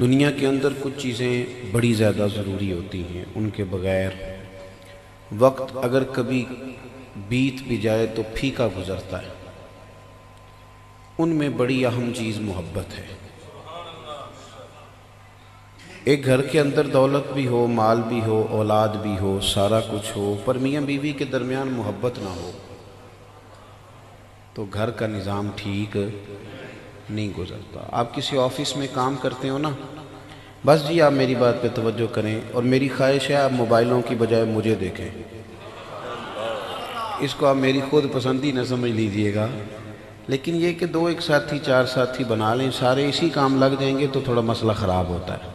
دنیا کے اندر کچھ چیزیں بڑی زیادہ ضروری ہوتی ہیں، ان کے بغیر وقت اگر کبھی بیت بھی جائے تو پھیکا گزرتا ہے۔ ان میں بڑی اہم چیز محبت ہے۔ ایک گھر کے اندر دولت بھی ہو، مال بھی ہو، اولاد بھی ہو، سارا کچھ ہو، پر میاں بیوی کے درمیان محبت نہ ہو تو گھر کا نظام ٹھیک نہیں گزرتا۔ آپ کسی آفس میں کام کرتے ہو نا، بس جی آپ میری بات پہ توجہ کریں، اور میری خواہش ہے آپ موبائلوں کی بجائے مجھے دیکھیں۔ اس کو آپ میری خود پسندی نہ سمجھ لیجئے گا، لیکن یہ کہ دو ایک ساتھی چار ساتھی بنا لیں، سارے اسی کام لگ جائیں گے تو تھوڑا مسئلہ خراب ہوتا ہے۔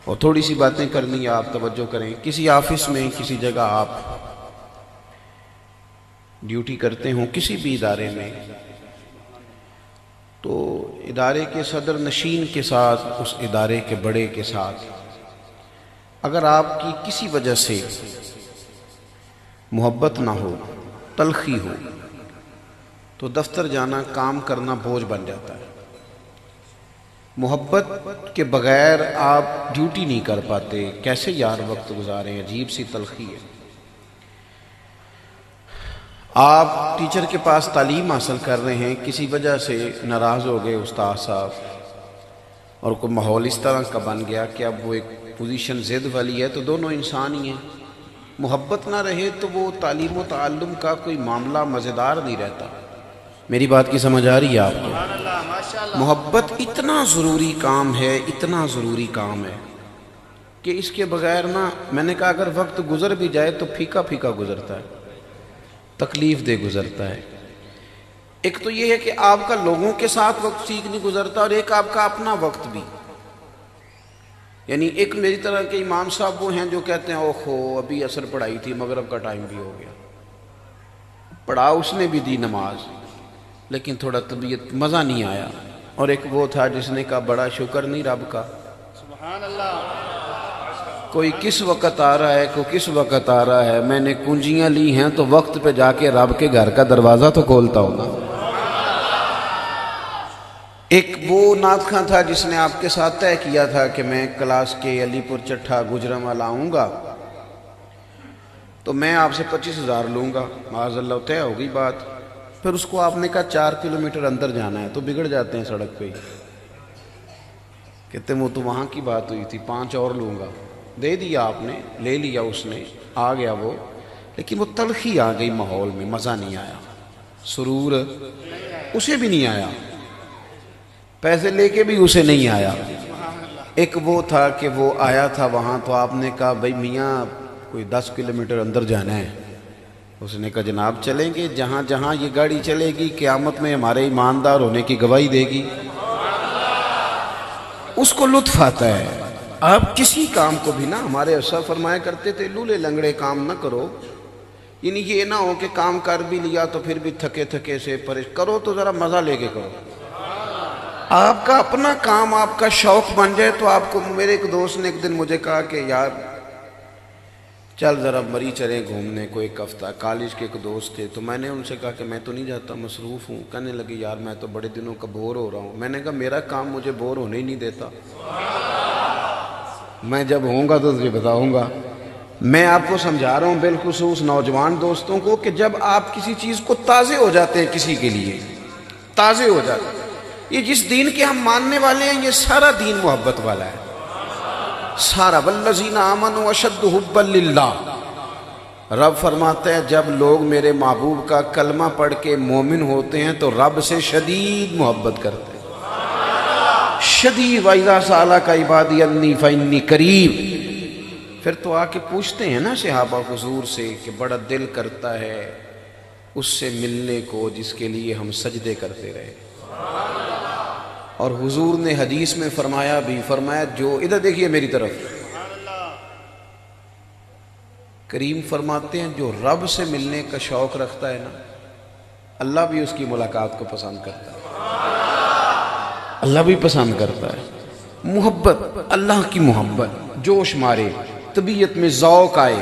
اور تھوڑی سی باتیں کرنی ہے، آپ توجہ کریں۔ کسی آفس میں، کسی جگہ آپ ڈیوٹی کرتے ہوں، کسی بھی ادارے میں، تو ادارے کے صدر نشین کے ساتھ، اس ادارے کے بڑے کے ساتھ اگر آپ کی کسی وجہ سے محبت نہ ہو، تلخی ہو، تو دفتر جانا، کام کرنا بوجھ بن جاتا ہے۔ محبت کے بغیر آپ ڈیوٹی نہیں کر پاتے، کیسے یار وقت گزاریں، عجیب سی تلخی ہے۔ آپ ٹیچر کے پاس تعلیم حاصل کر رہے ہیں، کسی وجہ سے ناراض ہو گئے استاد صاحب، اور کوئی ماحول اس طرح کا بن گیا کہ اب وہ ایک پوزیشن ضد والی ہے، تو دونوں انسان ہی ہیں۔ محبت نہ رہے تو وہ تعلیم و تعلم کا کوئی معاملہ مزیدار نہیں رہتا۔ میری بات کی سمجھ آ رہی ہے آپ کو؟ محبت اتنا ضروری کام ہے، اتنا ضروری کام ہے کہ اس کے بغیر نا، میں نے کہا اگر وقت گزر بھی جائے تو پھیکا پھیکا گزرتا ہے، تکلیف دہ گزرتا ہے۔ ایک تو یہ ہے کہ آپ کا لوگوں کے ساتھ وقت ٹھیک نہیں گزرتا، اور ایک آپ کا اپنا وقت بھی۔ یعنی ایک میری طرح کے امام صاحب وہ ہیں جو کہتے ہیں اوہو ابھی عصر پڑھائی تھی، مغرب کا ٹائم بھی ہو گیا، پڑھا اس نے بھی دی نماز، لیکن تھوڑا طبیعت مزہ نہیں آیا۔ اور ایک وہ تھا جس نے کہا بڑا شکر نہیں رب کا، سبحان اللہ، کوئی کس وقت آ رہا ہے، کوئی کس وقت آ رہا ہے، میں نے کنجیاں لی ہیں تو وقت پہ جا کے رب کے گھر کا دروازہ تو کھولتا ہوگا۔ ایک وہ نعت خواں تھا جس نے آپ کے ساتھ طے کیا تھا کہ میں کلاس کے علی پور چٹھا گجرانوالہ آؤں گا تو میں آپ سے 25,000 لوں گا۔ معاذ اللہ طے ہو گئی بات، پھر اس کو آپ نے کہا 4 کلومیٹر اندر جانا ہے، تو بگڑ جاتے ہیں سڑک پہ ہی، کہتے ہیں وہ تو وہاں کی بات ہوئی تھی، 5 اور لوں گا۔ دے دیا آپ نے، لے لیا اس نے، آ گیا وہ، لیکن وہ تلخی آ گئی ماحول میں، مزہ نہیں آیا، سرور اسے بھی نہیں آیا، پیسے لے کے بھی اسے نہیں آیا۔ ایک وہ تھا کہ وہ آیا تھا وہاں، تو آپ نے کہا بھائی میاں کوئی 10 کلومیٹر اندر جانا ہے۔ اس نے کہا جناب چلیں گے، جہاں جہاں یہ گاڑی چلے گی قیامت میں ہمارے ایماندار ہونے کی گواہی دے گی۔ اس کو لطف آتا ہے۔ آپ کسی کام کو بھی نا، ہمارے اسلاف فرمایا کرتے تھے لولے لنگڑے کام نہ کرو، یعنی یہ نہ ہو کہ کام کر بھی لیا تو پھر بھی تھکے تھکے سے کرو، تو ذرا مزہ لے کے کرو۔ آپ کا اپنا کام آپ کا شوق بن جائے تو آپ کو۔ میرے ایک دوست نے ایک دن مجھے کہا کہ یار چل ذرا مری چلیں گھومنے کو ایک ہفتہ، کالج کے ایک دوست تھے، تو میں نے ان سے کہا کہ میں تو نہیں جاتا، مصروف ہوں۔ کہنے لگے یار میں تو بڑے دنوں کا بور ہو رہا ہوں۔ میں نے کہا میرا کام مجھے بور ہونے ہی نہیں دیتا، میں جب ہوں گا تو تجھے بتاؤں گا۔ میں آپ کو سمجھا رہا ہوں بالخصوص نوجوان دوستوں کو کہ جب آپ کسی چیز کو تازے ہو جاتے ہیں، کسی کے لیے تازے ہو جاتے ہیں، یہ جس دین کے ہم ماننے والے ہیں یہ سارا دین محبت والا ہے، سارا۔ والذین آمنوا اشد حبا للہ، رب فرماتے ہیں جب لوگ میرے محبوب کا کلمہ پڑھ کے مومن ہوتے ہیں تو رب سے شدید محبت کرتے ہیں، شدید۔ وَإِذَا سَأَلَكَ عِبَادِي عَنِّي فَإِنِّي قَرِيبٌ۔ پھر تو آ کے پوچھتے ہیں نا صحابہ حضور سے کہ بڑا دل کرتا ہے اس سے ملنے کو جس کے لیے ہم سجدے کرتے رہے۔ اور حضور نے حدیث میں فرمایا بھی، فرمایا جو ادھر دیکھیے میری طرف، کریم فرماتے ہیں جو رب سے ملنے کا شوق رکھتا ہے نا، اللہ بھی اس کی ملاقات کو پسند کرتا ہے، اللہ بھی پسند کرتا ہے۔ محبت، اللہ کی محبت جوش مارے، طبیعت میں ذوق آئے،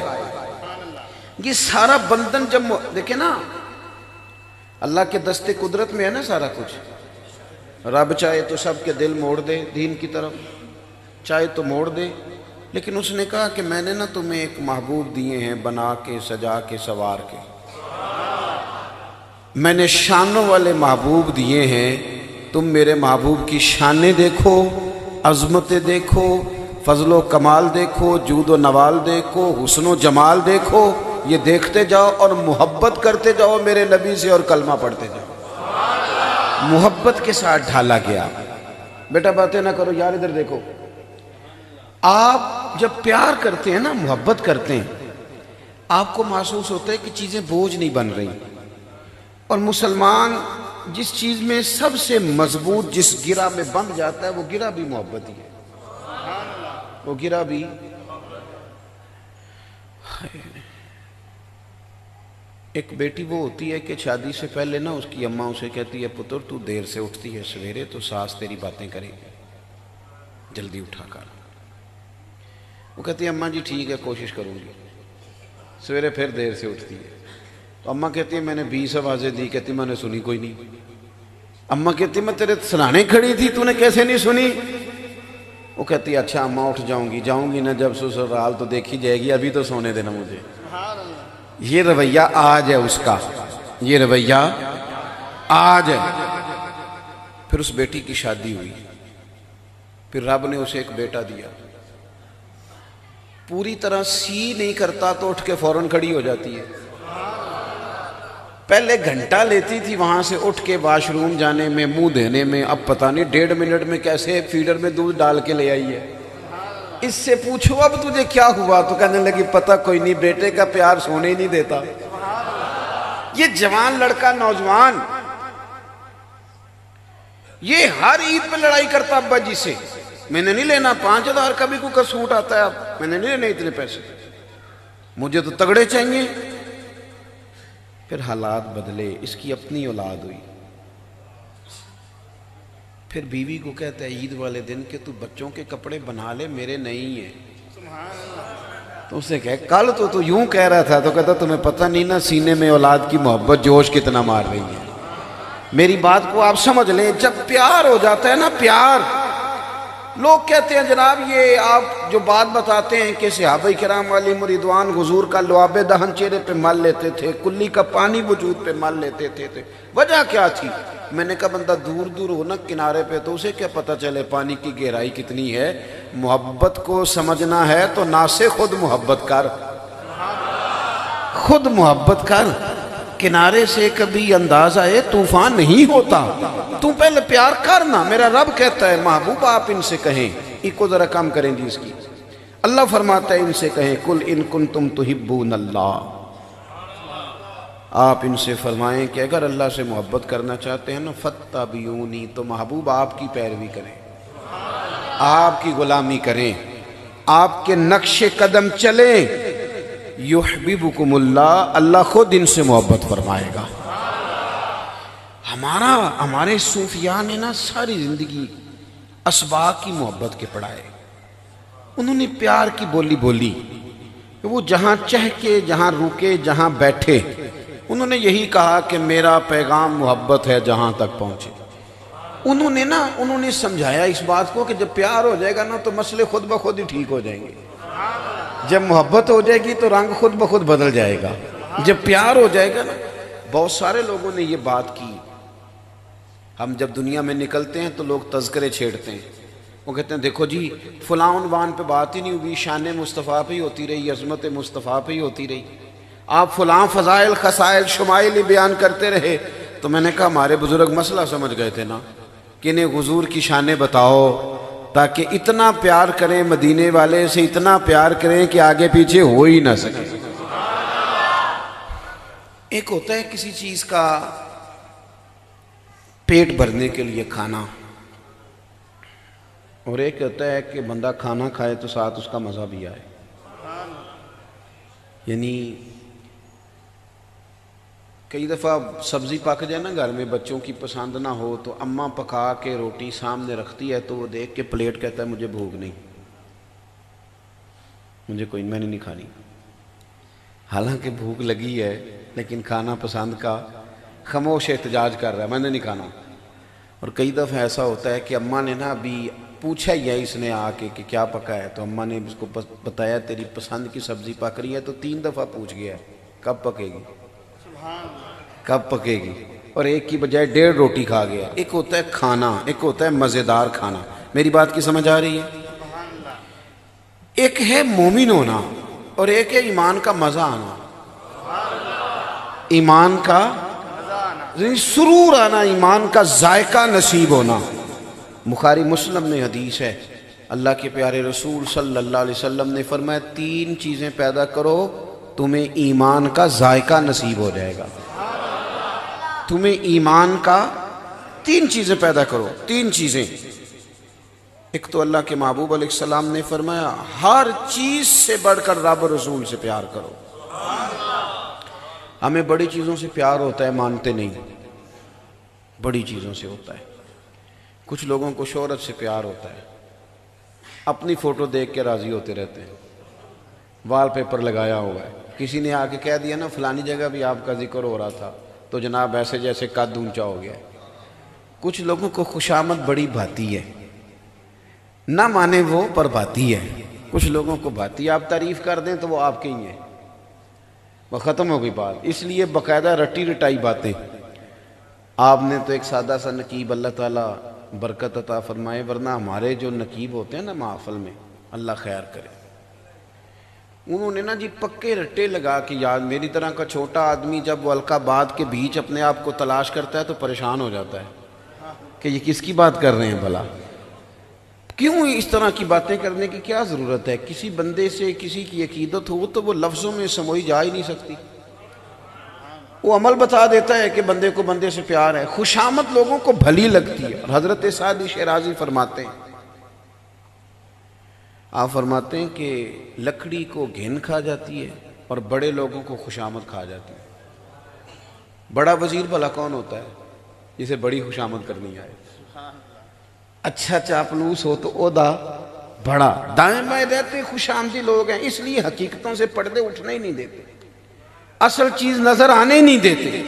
یہ سارا بندن جب دیکھیں نا، اللہ کے دستے قدرت میں ہے نا سارا کچھ۔ رب چاہے تو سب کے دل موڑ دے دین کی طرف، چاہے تو موڑ دے، لیکن اس نے کہا کہ میں نے نا تمہیں ایک محبوب دیے ہیں بنا کے سجا کے سوار کے، میں نے شانوں والے محبوب دیے ہیں، تم میرے محبوب کی شانیں دیکھو، عظمتیں دیکھو، فضل و کمال دیکھو، جود و نوال دیکھو، حسن و جمال دیکھو، یہ دیکھتے جاؤ اور محبت کرتے جاؤ میرے نبی سے اور کلمہ پڑھتے جاؤ۔ محبت کے ساتھ ڈھالا گیا۔ بیٹا باتیں نہ کرو یار، ادھر دیکھو۔ آپ جب پیار کرتے ہیں نا، محبت کرتے ہیں، آپ کو محسوس ہوتا ہے کہ چیزیں بوجھ نہیں بن رہی، اور مسلمان جس چیز میں سب سے مضبوط جس گرہ میں بندھ جاتا ہے وہ گرہ بھی محبت ہی ہے، وہ گرہ بھی۔ ایک بیٹی وہ ہوتی ہے کہ شادی سے پہلے نا اس کی اماں اسے کہتی ہے پتر تو دیر سے اٹھتی ہے سویرے تو ساس تیری باتیں کرے گی، جلدی اٹھا کر۔ وہ کہتی ہے اماں جی ٹھیک ہے کوشش کروں گی، سویرے پھر دیر سے اٹھتی ہے، تو اماں کہتی ہے میں نے 20 آوازیں دی، کہتی میں نے سنی کوئی نہیں۔ اماں کہتی میں تیرے سرانے کھڑی تھی تو نے کیسے نہیں سنی؟ وہ کہتی ہے اچھا اماں اٹھ جاؤں گی نا جب سسرال تو دیکھی جائے گی، ابھی تو سونے دینا مجھے۔ یہ رویہ آج ہے اس کا، یہ رویہ آج ہے۔ پھر اس بیٹی کی شادی ہوئی، پھر رب نے اسے ایک بیٹا دیا، پوری طرح سی نہیں کرتا تو اٹھ کے فوراً کھڑی ہو جاتی ہے۔ پہلے گھنٹہ لیتی تھی وہاں سے اٹھ کے واش روم جانے میں، منہ دھونے میں، اب پتہ نہیں 1.5 منٹ میں کیسے فیڈر میں دودھ ڈال کے لے آئی ہے۔ اس سے پوچھو اب تجھے کیا ہوا تو کہنے لگی پتہ کوئی نہیں، بیٹے کا پیار سونے ہی نہیں دیتا۔ یہ جوان لڑکا نوجوان یہ ہر عید پہ لڑائی کرتا ابا جی سے، میں نے نہیں لینا 5000 کا بھی کوئی سوٹ آتا ہے، اب میں نے نہیں لینے اتنے پیسے، مجھے تو تگڑے چاہیے۔ پھر حالات بدلے، اس کی اپنی اولاد ہوئی، پھر بیوی کو کہتا ہے عید والے دن کہ تو بچوں کے کپڑے بنا لے میرے نہیں ہیں۔ تو اسے کہے کل تو یوں کہہ رہا تھا، تو کہتا تمہیں پتہ نہیں نا سینے میں اولاد کی محبت جوش کتنا مار رہی ہے۔ میری بات کو آپ سمجھ لیں، جب پیار ہو جاتا ہے نا، پیار، لوگ کہتے ہیں جناب یہ آپ جو بات بتاتے ہیں کہ صحابہ کرام علیہم رضوان حضور کا لعاب دہن چہرے پہ مل لیتے تھے، کلی کا پانی وجود پہ مل لیتے تھے، وجہ کیا تھی؟ میں نے کہا بندہ دور دور ہو نا کنارے پہ تو اسے کیا پتہ چلے پانی کی گہرائی کتنی ہے؟ محبت کو سمجھنا ہے تو نہ سے خود محبت کر، خود محبت کر، کنارے سے کبھی انداز آئے طوفان نہیں ہوتا، تو پہلے پیار کرنا۔ میرا رب کہتا ہے محبوب آپ ان سے کہیں، ایک کو ذرا کم کریں جی اس کی، اللہ فرماتا ہے ان سے کہیں قل ان کنتم تحبون اللہ، آپ ان سے فرمائیں کہ اگر اللہ سے محبت کرنا چاہتے ہیں نا فاتبعونی، تو محبوب آپ کی پیروی کریں، آپ کی غلامی کریں، آپ کے نقش قدم چلیں، یحببکم اللہ، اللہ خود ان سے محبت فرمائے گا۔ ہمارے صوفیاء نے نا ساری زندگی اسباق کی محبت کے پڑھائے، انہوں نے پیار کی بولی بولی، وہ جہاں چہکے، جہاں رکے، جہاں بیٹھے، انہوں نے یہی کہا کہ میرا پیغام محبت ہے جہاں تک پہنچے۔ انہوں نے سمجھایا اس بات کو کہ جب پیار ہو جائے گا نا تو مسئلے خود بخود ہی ٹھیک ہو جائیں گے، جب محبت ہو جائے گی تو رنگ خود بخود بدل جائے گا، جب پیار ہو جائے گا نا۔ بہت سارے لوگوں نے یہ بات کی، ہم جب دنیا میں نکلتے ہیں تو لوگ تذکرے چھیڑتے ہیں، وہ کہتے ہیں دیکھو جی فلاں عنوان پہ بات ہی نہیں ہوئی، شان مصطفیٰ پہ ہی ہوتی رہی، عظمت مصطفیٰ پہ ہی ہوتی رہی، آپ فلاں فضائل خصائل شمائل ہی بیان کرتے رہے۔ تو میں نے کہا ہمارے بزرگ مسئلہ سمجھ گئے تھے نا کہ انہیں حضور کی شانیں بتاؤ تاکہ اتنا پیار کریں، مدینے والے سے اتنا پیار کریں کہ آگے پیچھے ہو ہی نہ سکے۔ ایک ہوتا ہے کسی چیز کا پیٹ بھرنے کے لیے کھانا، اور ایک ہوتا ہے کہ بندہ کھانا کھائے تو ساتھ اس کا مزہ بھی آئے۔ یعنی کئی دفعہ سبزی پک جائے نا گھر میں، بچوں کی پسند نہ ہو تو اماں پکا کے روٹی سامنے رکھتی ہے تو وہ دیکھ کے پلیٹ کہتا ہے مجھے بھوک نہیں، مجھے کوئی، میں نے نہیں کھانی، حالانکہ بھوک لگی ہے لیکن کھانا پسند کا خاموش احتجاج کر رہا ہے میں نے نہیں کھانا۔ اور کئی دفعہ ایسا ہوتا ہے کہ اماں نے نا ابھی پوچھا ہی ہے اس نے آ کے کہ کیا پکا ہے، تو اماں نے اس کو بتایا تیری پسند کی سبزی پک رہی ہے، تو 3 دفعہ پوچھ گیا ہے کب پکے گی، کب پکے گی، اور ایک کی بجائے 1.5 روٹی کھا گیا۔ ایک ہوتا ہے کھانا، ایک ہوتا ہے مزیدار کھانا۔ میری بات کی سمجھ آ رہی ہے؟ ایک ہے مومن ہونا اور ایک ہے ایمان کا مزہ آنا، ایمان کا سرور آنا، ایمان کا ذائقہ نصیب ہونا۔ بخاری مسلم میں حدیث ہے، اللہ کے پیارے رسول صلی اللہ علیہ وسلم نے فرمایا 3 چیزیں پیدا کرو تمہیں ایمان کا ذائقہ نصیب ہو جائے گا۔ تمہیں ایمان کا 3 چیزیں پیدا کرو، 3 چیزیں۔ ایک تو اللہ کے محبوب علیہ السلام نے فرمایا ہر چیز سے بڑھ کر رب رسول سے پیار کرو۔ ہمیں بڑی چیزوں سے پیار ہوتا ہے، مانتے نہیں، بڑی چیزوں سے ہوتا ہے۔ کچھ لوگوں کو شہرت سے پیار ہوتا ہے، اپنی فوٹو دیکھ کے راضی ہوتے رہتے ہیں، وال پیپر لگایا ہوا ہے، کسی نے آ کے کہہ دیا نا فلانی جگہ بھی آپ کا ذکر ہو رہا تھا تو جناب ایسے جیسے قد اونچا ہو گیا ہے۔ کچھ لوگوں کو خوشامد بڑی بھاتی ہے، نہ مانے وہ پر بھاتی ہے، کچھ لوگوں کو بھاتی ہے، آپ تعریف کر دیں تو وہ آپ کے ہی ہیں، وہ ختم ہو گئی بات۔ اس لیے باقاعدہ رٹی رٹائی باتیں۔ آپ نے تو ایک سادہ سا نقیب، اللہ تعالیٰ برکت عطا فرمائے، ورنہ ہمارے جو نقیب ہوتے ہیں نا محفل میں، اللہ خیر کرے، انہوں نے نا جی پکے رٹے لگا کے یاد، میری طرح کا چھوٹا آدمی جب وہ القا بات کے بیچ اپنے آپ کو تلاش کرتا ہے تو پریشان ہو جاتا ہے کہ یہ کس کی بات کر رہے ہیں بھلا، کیوں اس طرح کی باتیں کرنے کی کیا ضرورت ہے؟ کسی بندے سے کسی کی عقیدت ہو تو وہ لفظوں میں سموئی جا ہی نہیں سکتی، وہ عمل بتا دیتا ہے کہ بندے کو بندے سے پیار ہے۔ خوشامد لوگوں کو بھلی لگتی ہے، اور حضرت سعدی شیرازی فرماتے ہیں، آپ فرماتے ہیں کہ لکڑی کو گھن کھا جاتی ہے اور بڑے لوگوں کو خوشامد کھا جاتی ہے۔ بڑا وزیر بھلا کون ہوتا ہے جسے بڑی خوشامد کرنی آئے؟ اچھا چاپلوس ہو تو عہدہ بڑا، دائیں بائیں رہتے خوش آمدی لوگ ہیں، اس لیے حقیقتوں سے پردے اٹھنے ہی نہیں دیتے، اصل چیز نظر آنے نہیں دیتے۔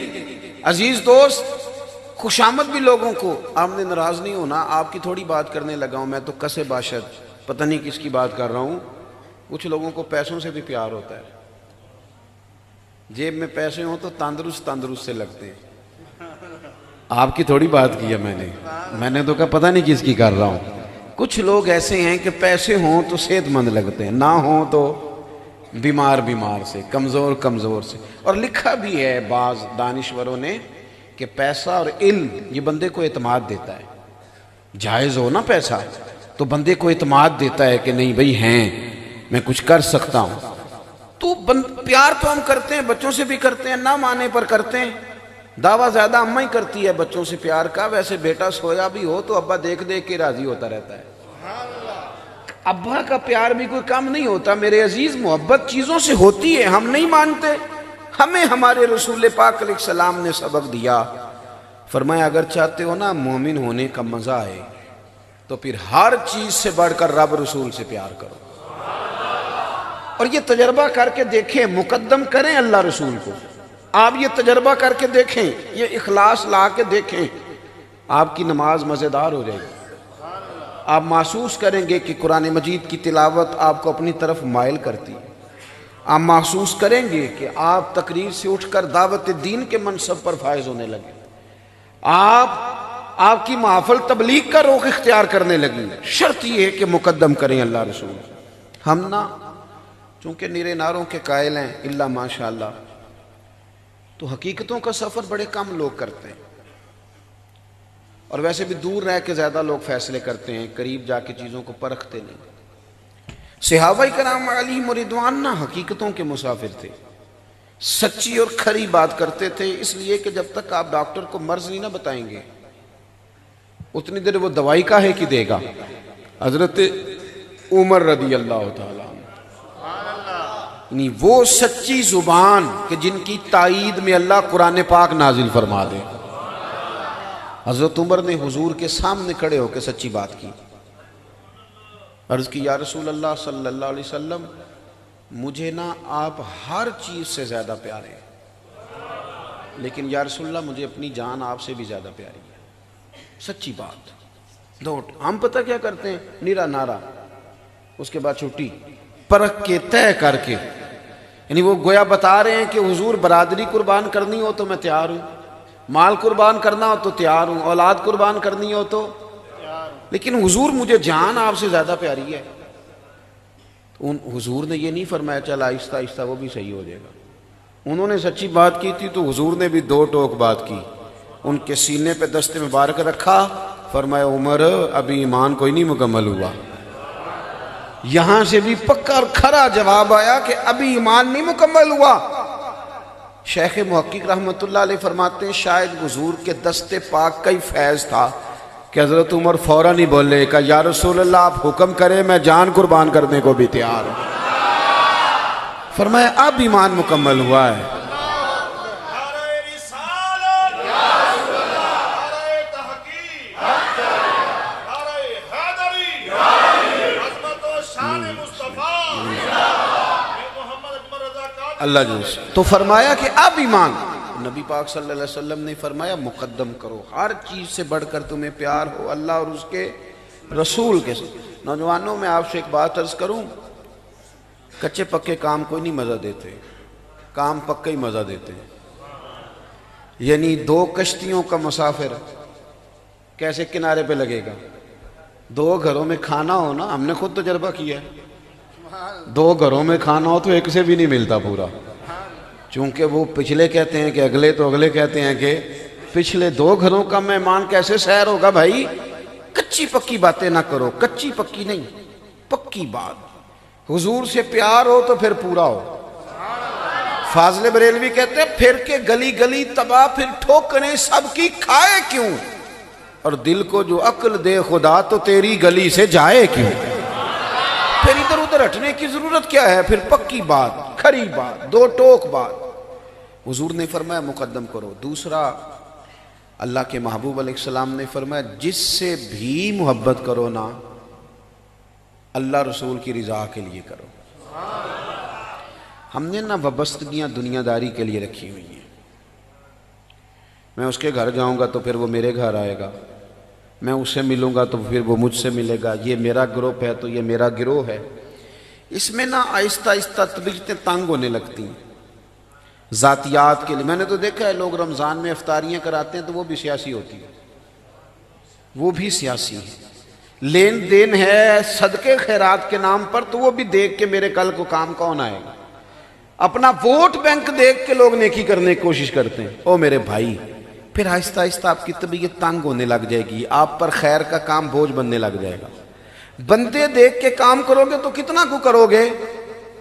عزیز دوست، خوشامد بھی لوگوں کو، آپ نے ناراض نہیں ہونا، آپ کی تھوڑی بات کرنے لگا ہوں، میں تو کسے باشد پتہ نہیں کس کی بات کر رہا ہوں۔ کچھ لوگوں کو پیسوں سے بھی پیار ہوتا ہے، جیب میں پیسے ہوں تو تندرست تندرست سے لگتے ہیں۔ آپ کی تھوڑی بات کی ہے میں نے تو کہا پتہ نہیں کس کی کر رہا ہوں۔ کچھ لوگ ایسے ہیں کہ پیسے ہوں تو صحت مند لگتے ہیں، نہ ہوں تو بیمار سے، کمزور سے۔ اور لکھا بھی ہے بعض دانشوروں نے کہ پیسہ اور علم یہ بندے کو اعتماد دیتا ہے، جائز ہو نا پیسہ تو بندے کو اعتماد دیتا ہے کہ نہیں بھئی ہیں، میں کچھ کر سکتا ہوں۔ تو پیار تو ہم کرتے ہیں، بچوں سے بھی کرتے ہیں، نہ مانے پر کرتے ہیں۔ دعویٰ زیادہ اماں ہی کرتی ہے بچوں سے پیار کا، ویسے بیٹا سویا بھی ہو تو ابا دیکھ دیکھ کے راضی ہوتا رہتا ہے۔ ابا کا پیار بھی کوئی کم نہیں ہوتا میرے عزیز، محبت چیزوں سے ہوتی ہے، ہم نہیں مانتے۔ ہمیں ہمارے رسول پاک علیہ السلام نے سبق دیا، فرمایا اگر چاہتے ہو نا مومن ہونے کا مزہ آئے تو پھر ہر چیز سے بڑھ کر رب رسول سے پیار کرو، اور یہ تجربہ کر کے دیکھیں، مقدم کریں اللہ رسول کو۔ آپ یہ تجربہ کر کے دیکھیں، یہ اخلاص لا کے دیکھیں، آپ کی نماز مزیدار ہو جائے گی۔ آپ محسوس کریں گے کہ قرآن مجید کی تلاوت آپ کو اپنی طرف مائل کرتی ہے۔ آپ محسوس کریں گے کہ آپ تقریر سے اٹھ کر دعوت دین کے منصب پر فائز ہونے لگے، آپ کی محفل تبلیغ کا رخ اختیار کرنے لگیں۔ شرط یہ ہے کہ مقدم کریں اللہ رسول۔ ہم نہ چونکہ نیرے ناروں کے قائل ہیں الا ماشاءاللہ، تو حقیقتوں کا سفر بڑے کم لوگ کرتے ہیں، اور ویسے بھی دور رہ کے زیادہ لوگ فیصلے کرتے ہیں، قریب جا کے چیزوں کو پرکھتے نہیں۔ صحابہ کرام علیہم رضوان نہ حقیقتوں کے مسافر تھے، سچی اور کھری بات کرتے تھے، اس لیے کہ جب تک آپ ڈاکٹر کو مرض نہیں نہ بتائیں گے اتنی دیر وہ دوائی کاہے کی دے گا۔ حضرت عمر رضی اللہ تعالیٰ یعنی وہ سچی زبان کہ جن کی تائید میں اللہ قرآن پاک نازل فرما دے۔ حضرت عمر نے حضور کے سامنے کھڑے ہو کے سچی بات کی، عرض کی یا رسول اللہ صلی اللہ علیہ وسلم، مجھے نا آپ ہر چیز سے زیادہ پیارے ہیں، لیکن یا رسول اللہ مجھے اپنی جان آپ سے بھی زیادہ پیاری ہے۔ سچی بات، دوٹ ہم پتہ کیا کرتے ہیں؟ نیرا نارا، اس کے بعد چھٹی، پرکھ کے طے کر کے، یعنی وہ گویا بتا رہے ہیں کہ حضور برادری قربان کرنی ہو تو میں تیار ہوں، مال قربان کرنا ہو تو تیار ہوں، اولاد قربان کرنی ہو تو، لیکن حضور مجھے جان آپ سے زیادہ پیاری ہے۔ حضور نے یہ نہیں فرمایا چل آہستہ آہستہ وہ بھی صحیح ہو جائے گا۔ انہوں نے سچی بات کی تھی تو حضور نے بھی دو ٹوک بات کی، ان کے سینے پہ دست مبارک رکھا، فرمایا عمر ابھی ایمان کوئی نہیں مکمل ہوا۔ یہاں سے بھی پکا اور کھرا جواب آیا کہ ابھی ایمان نہیں مکمل ہوا۔ شیخ محقق رحمت اللہ علیہ فرماتے ہیں شاید حضور کے دست پاک کا ہی فیض تھا کہ حضرت عمر فوراً ہی بولے کہ یا رسول اللہ آپ حکم کریں میں جان قربان کرنے کو بھی تیار ہوں۔ فرمایا اب ایمان مکمل ہوا ہے۔ اللہ جو تو فرمایا کہ اب ایمان، نبی پاک صلی اللہ علیہ وسلم نے فرمایا مقدم کرو، ہر چیز سے بڑھ کر تمہیں پیار ہو اللہ اور اس کے رسول کے ساتھ۔ نوجوانوں میں آپ سے ایک بات عرض کروں، کچے پکے کام کوئی نہیں مزہ دیتے، کام پکے ہی مزہ دیتے ہیں۔ یعنی دو کشتیوں کا مسافر کیسے کنارے پہ لگے گا؟ دو گھروں میں کھانا ہو نا، ہم نے خود تجربہ کیا ہے، دو گھروں میں کھانا ہو تو ایک سے بھی نہیں ملتا پورا، چونکہ وہ پچھلے کہتے ہیں کہ اگلے تو اگلے کہتے ہیں کہ پچھلے، دو گھروں کا مہمان کیسے سیر ہوگا بھائی؟ کچی پکی باتیں نہ کرو، کچی پکی نہیں، پکی بات۔ حضور سے پیار ہو تو پھر پورا ہو۔ فاضل بریلوی کہتے ہیں پھر کے گلی گلی تباہ، پھر ٹھوکریں سب کی کھائے کیوں، اور دل کو جو عقل دے خدا تو تیری گلی سے جائے کیوں۔ پھر ادھر ادھر ہٹنے کی ضرورت کیا ہے؟ پھر پکی بات، کھری بات، دو ٹوک بات۔ حضور نے فرمایا مقدم کرو۔ دوسرا، اللہ کے محبوب علیہ السلام نے فرمایا جس سے بھی محبت کرو نا اللہ رسول کی رضا کے لیے کرو۔ ہم نے نا وابستگیاں دنیا داری کے لیے رکھی ہوئی ہیں، میں اس کے گھر جاؤں گا تو پھر وہ میرے گھر آئے گا، میں اس سے ملوں گا تو پھر وہ مجھ سے ملے گا، یہ میرا گروپ ہے تو یہ میرا گروہ ہے۔ اس میں نا آہستہ آہستہ طبیعتیں تنگ ہونے لگتی ہیں ذاتیات کے لیے۔ میں نے تو دیکھا ہے لوگ رمضان میں افطاریاں کراتے ہیں تو وہ بھی سیاسی ہوتی ہے، وہ بھی سیاسی ہے، لین دین ہے صدقے خیرات کے نام پر، تو وہ بھی دیکھ کے میرے کل کو کام کون آئے گا، اپنا ووٹ بینک دیکھ کے لوگ نیکی کرنے کی کوشش کرتے ہیں۔ او میرے بھائی، پھر آہستہ آہستہ آپ کی طبیعت تنگ ہونے لگ جائے گی، آپ پر خیر کا کام بوجھ بننے لگ جائے گا۔ بندے دیکھ کے کام کرو گے تو کتنا کو کرو گے؟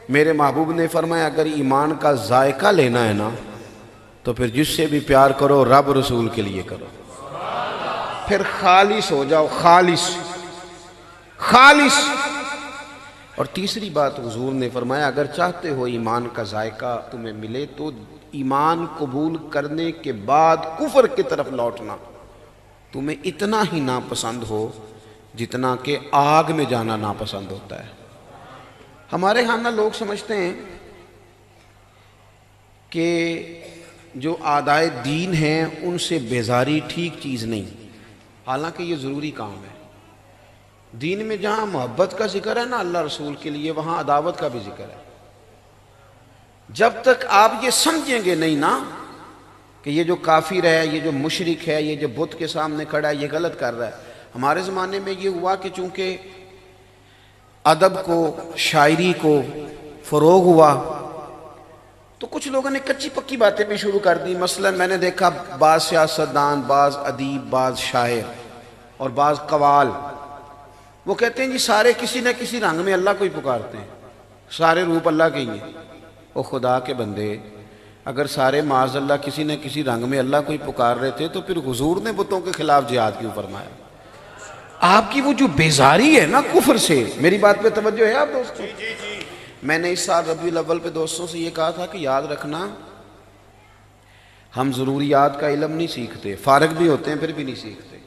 میرے محبوب نے فرمایا اگر ایمان کا ذائقہ لینا ہے نا تو پھر جس سے بھی پیار کرو رب رسول کے لیے کرو، پھر خالص ہو جاؤ، خالص خالص۔ اور تیسری بات حضور نے فرمایا اگر چاہتے ہو ایمان کا ذائقہ تمہیں ملے تو ایمان قبول کرنے کے بعد کفر کی طرف لوٹنا تمہیں اتنا ہی ناپسند ہو جتنا کہ آگ میں جانا ناپسند ہوتا ہے۔ ہمارے ہاں لوگ سمجھتے ہیں کہ جو اعدائے دین ہیں ان سے بیزاری ٹھیک چیز نہیں، حالانکہ یہ ضروری کام ہے۔ دین میں جہاں محبت کا ذکر ہے نا اللہ رسول کے لیے، وہاں عداوت کا بھی ذکر ہے۔ جب تک آپ یہ سمجھیں گے نہیں نا کہ یہ جو کافر ہے، یہ جو مشرک ہے، یہ جو بت کے سامنے کھڑا ہے یہ غلط کر رہا ہے۔ ہمارے زمانے میں یہ ہوا کہ چونکہ ادب کو، شاعری کو فروغ ہوا تو کچھ لوگوں نے کچی پکی باتیں بھی شروع کر دی۔ مثلا میں نے دیکھا بعض سیاستدان، بعض ادیب، بعض شاعر اور بعض قوال وہ کہتے ہیں جی سارے کسی نہ کسی رنگ میں اللہ کو ہی پکارتے ہیں، سارے روپ اللہ کے ہی ہیں۔ او خدا کے بندے، اگر سارے معاذ اللہ کسی نہ کسی رنگ میں اللہ کو ہی پکار رہے تھے تو پھر حضور نے بتوں کے خلاف جہاد کیوں فرمایا؟ آپ کی وہ جو بیزاری ہے نا کفر سے، میری بات پہ توجہ ہے آپ دوستوں؟ میں نے اس سال ربیع الاول پہ دوستوں سے یہ کہا تھا کہ یاد رکھنا ہم ضروریات کا علم نہیں سیکھتے، فارغ بھی ہوتے ہیں پھر بھی نہیں سیکھتے۔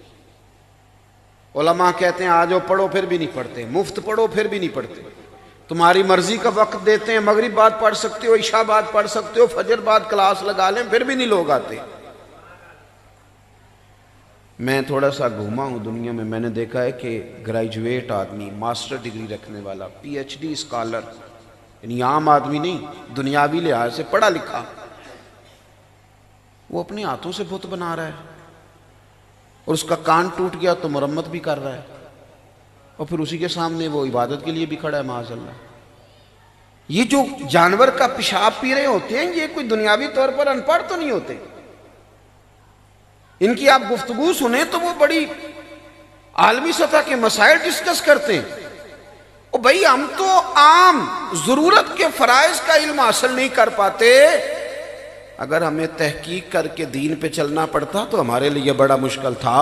علماء کہتے ہیں آ جاؤ پڑھو پھر بھی نہیں پڑھتے، مفت پڑھو پھر بھی نہیں پڑھتے، تمہاری مرضی کا وقت دیتے ہیں، مغرب بعد پڑھ سکتے ہو، عشاء بعد پڑھ سکتے ہو، فجر بعد کلاس لگا لیں پھر بھی نہیں لوگ آتے۔ میں تھوڑا سا گھوما ہوں دنیا میں نے دیکھا ہے کہ گریجویٹ آدمی، ماسٹر ڈگری رکھنے والا، پی ایچ ڈی اسکالر، یعنی عام آدمی نہیں، دنیاوی لحاظ سے پڑھا لکھا، وہ اپنے ہاتھوں سے بت بنا رہا ہے، اور اس کا کان ٹوٹ گیا تو مرمت بھی کر رہا ہے، اور پھر اسی کے سامنے وہ عبادت کے لیے بھی کھڑا ہے معاذ اللہ۔ یہ جو جانور کا پیشاب پی رہے ہوتے ہیں، یہ کوئی دنیاوی طور پر ان پڑھ تو نہیں ہوتے، ان کی آپ گفتگو سنیں تو وہ بڑی عالمی سطح کے مسائل ڈسکس کرتے ہیں۔ او بھائی، ہم تو عام ضرورت کے فرائض کا علم حاصل نہیں کر پاتے، اگر ہمیں تحقیق کر کے دین پہ چلنا پڑتا تو ہمارے لیے بڑا مشکل تھا۔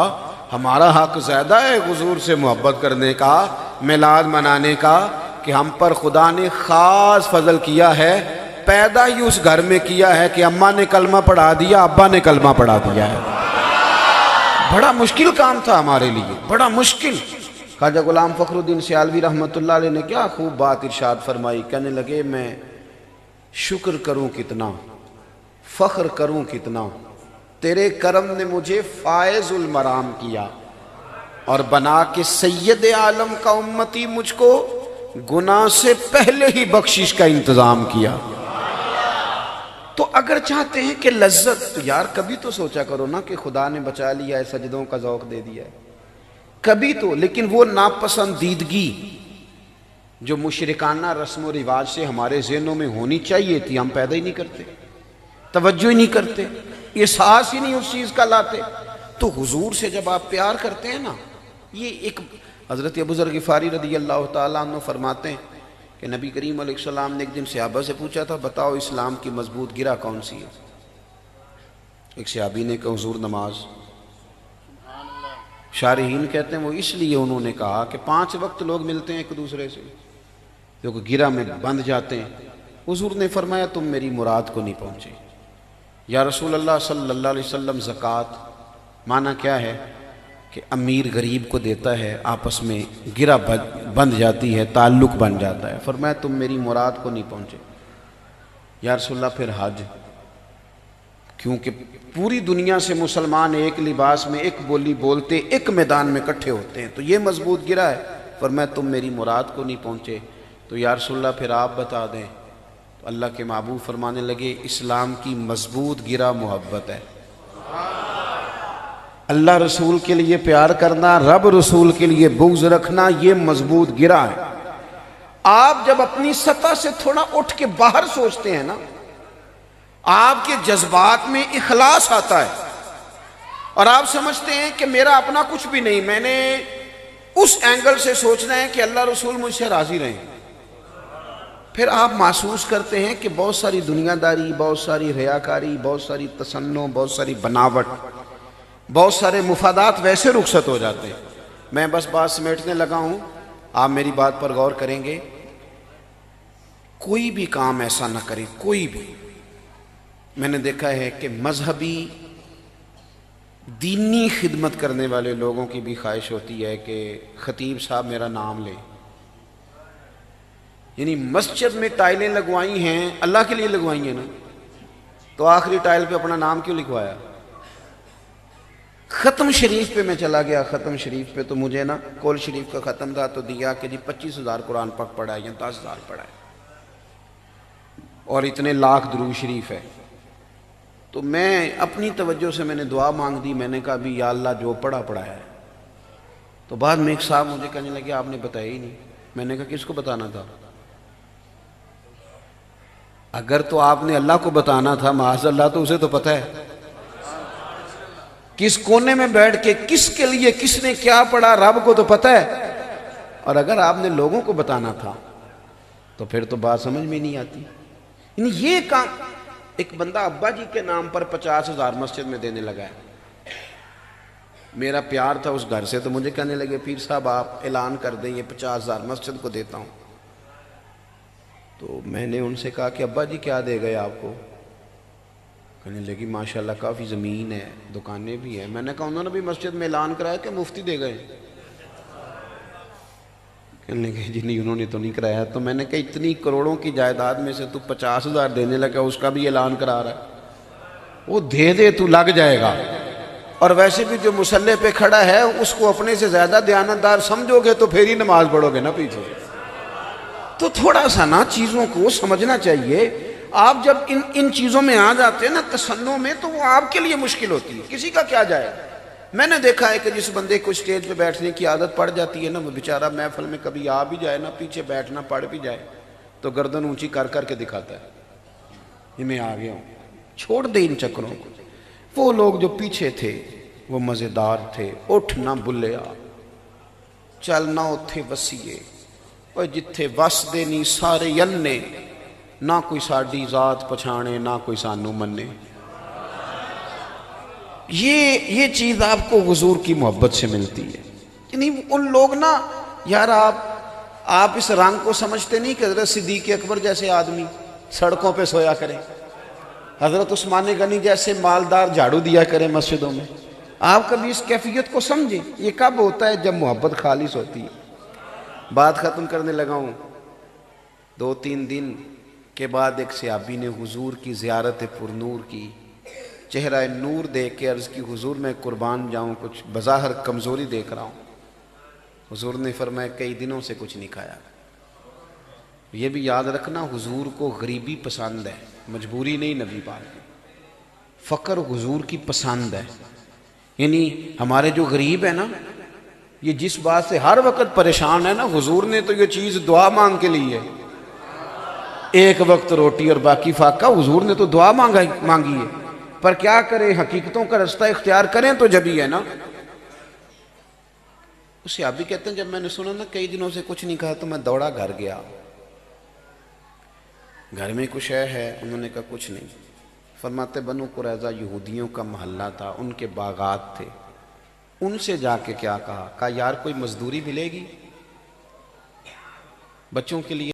ہمارا حق زیادہ ہے حضور سے محبت کرنے کا، میلاد منانے کا، کہ ہم پر خدا نے خاص فضل کیا ہے، پیدا ہی اس گھر میں کیا ہے کہ اماں نے کلمہ پڑھا دیا، ابا نے کلمہ پڑھا دیا ہے۔ بڑا مشکل کام تھا ہمارے لیے، بڑا مشکل۔ خواجہ غلام فخر الدین سیالوی رحمۃ اللہ علیہ نے کیا خوب بات ارشاد فرمائی، کہنے لگے میں شکر کروں کتنا، فخر کروں کتنا، تیرے کرم نے مجھے فائز المرام کیا اور بنا کے سید عالم کا امتی مجھ کو گناہ سے پہلے ہی بخشش کا انتظام کیا۔ تو اگر چاہتے ہیں کہ لذت، تو یار کبھی تو سوچا کرو نا کہ خدا نے بچا لیا ہے، سجدوں کا ذوق دے دیا ہے، کبھی تو۔ لیکن وہ ناپسندیدگی جو مشرکانہ رسم و رواج سے ہمارے ذہنوں میں ہونی چاہیے تھی، ہم پیدا ہی نہیں کرتے، توجہ ہی نہیں کرتے، احساس ہی نہیں اس چیز کا لاتے۔ تو حضور سے جب آپ پیار کرتے ہیں نا، یہ ایک حضرت ابو ذر غفاری رضی اللہ تعالیٰ عنہ فرماتے ہیں کہ نبی کریم علیہ السلام نے ایک دن صحابہ سے پوچھا تھا، بتاؤ اسلام کی مضبوط گرہ کون سی ہے؟ ایک صحابی نے کہا حضور نماز۔ شارحین کہتے ہیں وہ اس لیے انہوں نے کہا کہ 5 وقت لوگ ملتے ہیں ایک دوسرے سے، جو کہ گرہ میں بندھ جاتے ہیں۔ حضور نے فرمایا تم میری مراد کو نہیں پہنچے۔ یا رسول اللہ صلی اللہ علیہ وسلم، زکوٰۃ معنی کیا ہے کہ امیر غریب کو دیتا ہے، آپس میں گرہ بندھ جاتی ہے، تعلق بن جاتا ہے۔ فرمایا تم میری مراد کو نہیں پہنچے۔ یا رسول اللہ پھر حج، کیونکہ پوری دنیا سے مسلمان ایک لباس میں، ایک بولی بولتے، ایک میدان میں اکٹھے ہوتے ہیں، تو یہ مضبوط گرہ ہے۔ فرمایا تم میری مراد کو نہیں پہنچے۔ تو یا رسول اللہ پھر آپ بتا دیں۔ تو اللہ کے محبوب فرمانے لگے اسلام کی مضبوط گرہ محبت ہے۔ اللہ رسول کے لیے پیار کرنا، رب رسول کے لیے بغض رکھنا، یہ مضبوط گرہ ہے۔ آپ جب اپنی سطح سے تھوڑا اٹھ کے باہر سوچتے ہیں نا، آپ کے جذبات میں اخلاص آتا ہے اور آپ سمجھتے ہیں کہ میرا اپنا کچھ بھی نہیں، میں نے اس اینگل سے سوچنا ہے کہ اللہ رسول مجھ سے راضی رہیں۔ پھر آپ محسوس کرتے ہیں کہ بہت ساری دنیا داری، بہت ساری ریاکاری، بہت ساری تصنع، بہت ساری بناوٹ، بہت سارے مفادات ویسے رخصت ہو جاتے ہیں۔ میں بس بات سمیٹنے لگا ہوں، آپ میری بات پر غور کریں گے۔ کوئی بھی کام ایسا نہ کرے، کوئی بھی۔ میں نے دیکھا ہے کہ مذہبی دینی خدمت کرنے والے لوگوں کی بھی خواہش ہوتی ہے کہ خطیب صاحب میرا نام لیں، یعنی مسجد میں ٹائلیں لگوائی ہیں، اللہ کے لیے لگوائی ہیں نا، تو آخری ٹائل پہ اپنا نام کیوں لکھوایا؟ ختم شریف پہ میں چلا گیا، ختم شریف پہ تو مجھے نا کول شریف کا ختم تھا، تو دیا کہ جی 25,000 قرآن پاک پڑھا ہے یا 10,000 پڑھا ہے اور اتنے لاکھ درود شریف ہے۔ تو میں اپنی توجہ سے میں نے دعا مانگ دی، میں نے کہا بھی یا اللہ جو پڑھا ہے۔ تو بعد میں ایک صاحب مجھے کہنے لگے آپ نے بتایا ہی نہیں۔ میں نے کہا کس کو بتانا تھا؟ اگر تو آپ نے اللہ کو بتانا تھا معاذ اللہ، تو اسے تو پتہ ہے کس کونے میں بیٹھ کے کس کے لیے کس نے کیا پڑھا، رب کو تو پتہ ہے۔ اور اگر آپ نے لوگوں کو بتانا تھا تو پھر تو بات سمجھ میں نہیں آتی۔ یعنی یہ کام ایک بندہ ابا جی کے نام پر 50,000 مسجد میں دینے لگا ہے۔ میرا پیار تھا اس گھر سے، تو مجھے کہنے لگے پیر صاحب آپ اعلان کر دیں یہ 50,000 مسجد کو دیتا ہوں۔ تو میں نے ان سے کہا کہ ابا جی کیا دے گئے آپ کو؟ کہنے لگی ماشاءاللہ کافی زمین ہے، دکانیں بھی ہیں۔ میں نے کہا انہوں نے بھی مسجد میں اعلان کرایا کہ مفتی دے گئے؟ کہنے لگے جی نہیں انہوں نے تو نہیں کرایا۔ تو میں نے کہا اتنی کروڑوں کی جائیداد میں سے تو 50,000 دینے لگا، اس کا بھی اعلان کرا رہا ہے، وہ دے دے تو لگ جائے گا۔ اور ویسے بھی جو مسلح پہ کھڑا ہے اس کو اپنے سے زیادہ دیانتدار سمجھو گے تو پھر ہی نماز پڑھو گے نا پیچھے سے۔ تو تھوڑا سا نا چیزوں کو سمجھنا چاہیے۔ آپ جب ان چیزوں میں آ جاتے ہیں نا تصنع میں، تو وہ آپ کے لیے مشکل ہوتی ہے، کسی کا کیا جائے۔ میں نے دیکھا ہے کہ جس بندے کو اسٹیج پہ بیٹھنے کی عادت پڑ جاتی ہے نا، وہ بیچارہ محفل میں کبھی آ بھی جائے نا، پیچھے بیٹھنا پڑ بھی جائے تو گردن اونچی کر کر کے دکھاتا ہے یہ میں آ گیا ہوں۔ چھوڑ دے ان چکروں کو۔ وہ لوگ جو پیچھے تھے وہ مزیدار تھے۔ اٹھ نہ بلیا چلنا اتھے وسیے، اور جتھے وس دے نہیں سارے یلنے، نہ کوئی ساڈی ذات پچھانے نہ کوئی سانو منے۔ یہ چیز آپ کو حضور کی محبت سے ملتی ہے۔ یعنی ان لوگ نا یار، آپ اس رنگ کو سمجھتے نہیں کہ حضرت صدیق اکبر جیسے آدمی سڑکوں پہ سویا کریں، حضرت عثمان غنی جیسے مالدار جھاڑو دیا کریں مسجدوں میں۔ آپ کبھی اس کیفیت کو سمجھیں۔ یہ کب ہوتا ہے؟ جب محبت خالص ہوتی ہے۔ بات ختم کرنے لگا ہوں۔ 2-3 دن کے بعد ایک صحابی نے حضور کی زیارت پرنور کی، چہرہ نور دیکھ کے عرض کی حضور میں قربان جاؤں، کچھ بظاہر کمزوری دیکھ رہا ہوں۔ حضور نے فرمایا کئی دنوں سے کچھ نہیں کھایا۔ یہ بھی یاد رکھنا، حضور کو غریبی پسند ہے، مجبوری نہیں نبی پاک۔ فقر حضور کی پسند ہے۔ یعنی ہمارے جو غریب ہے نا، یہ جس بات سے ہر وقت پریشان ہے نا، حضور نے تو یہ چیز دعا مانگ کے لی ہے۔ ایک وقت روٹی اور باقی فاقہ، حضور نے تو دعا مانگی ہے۔ پر کیا کریں، حقیقتوں کا رستہ اختیار کریں تو جبھی ہے نا۔ اس صحابی کہتے ہیں جب میں نے سنا نا کئی دنوں سے کچھ نہیں کہا تو میں دوڑا گھر گیا۔ گھر میں کچھ ہے؟ انہوں نے کہا کچھ نہیں۔ فرماتے بنو قریظہ یہودیوں کا محلہ تھا، ان کے باغات تھے، ان سے جا کے کیا کہا یار کوئی مزدوری ملے گی بچوں کے لیے؟